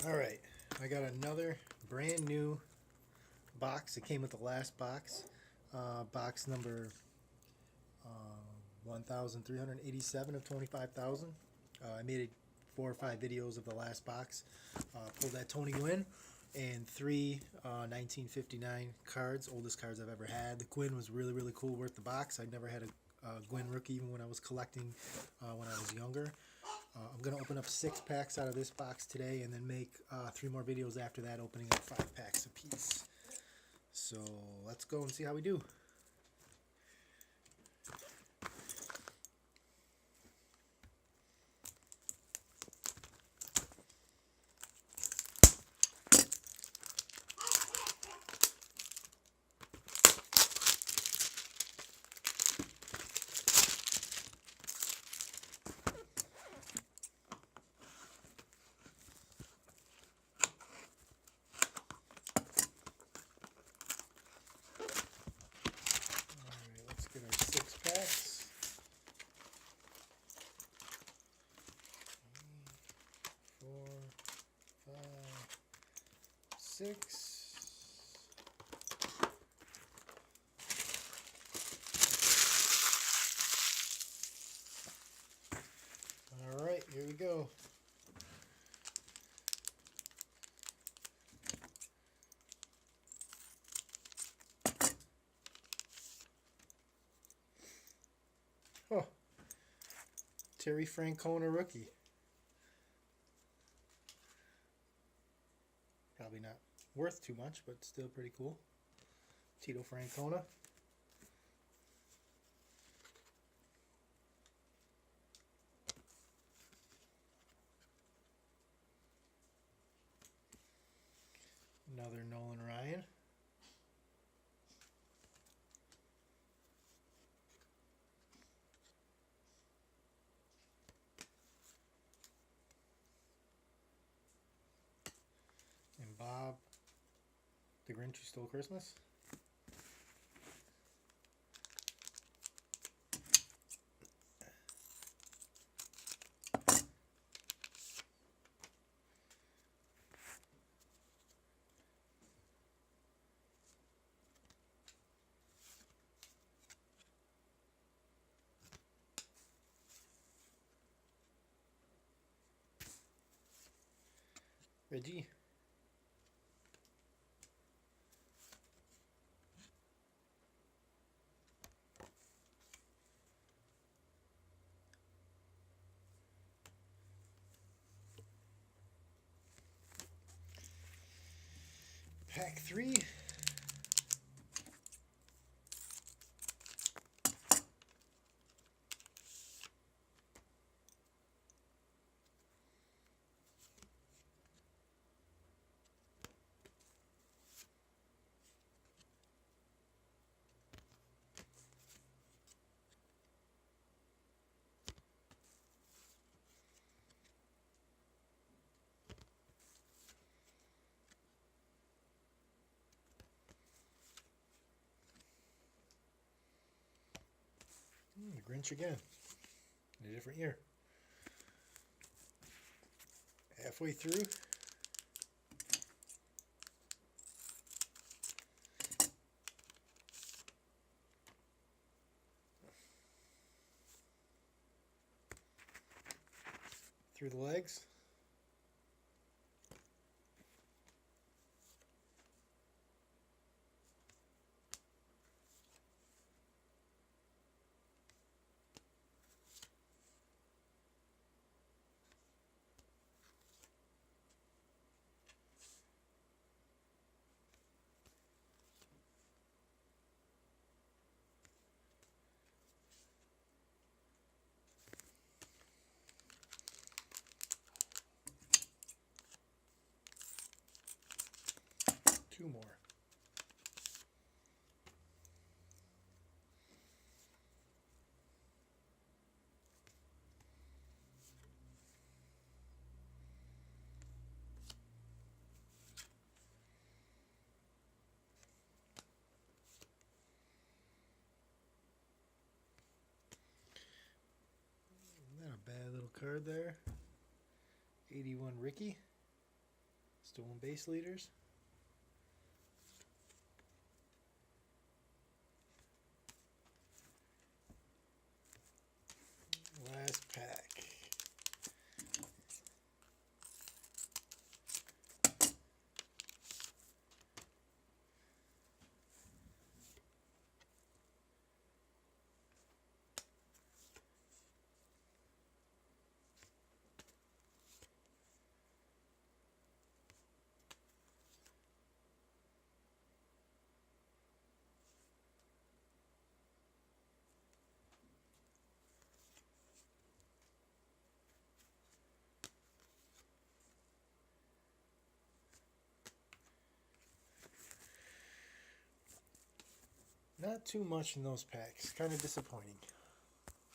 Alright, I got another brand new box. It came with the last box. Box number 1,387 of 25,000. I made 4 or 5 videos of the last box. Pulled that Tony Gwynn and 3 1959 cards, oldest cards I've ever had. The Gwynn was really, really cool, worth the box. I'd never had a Gwynn rookie even when I was collecting when I was younger. I'm going to open up 6 packs out of this box today and then make 3 more videos after that opening up 5 packs apiece. So let's go and see how we do. Alright, let's get our 6 packs. 3, 4, 5, 6. Alright, here we go. Oh, Terry Francona rookie. Probably not worth too much, but still pretty cool. Tito Francona. Another Nolan Ryan. And Bob, the Grinch Who Stole Christmas. Reggie. Pack 3. The Grinch again. In a different year. Halfway through. Through the legs. Two more. Not a bad little card there. 81 Ricky. Stolen base leaders. Last pack. Not too much in those packs. Kind of disappointing.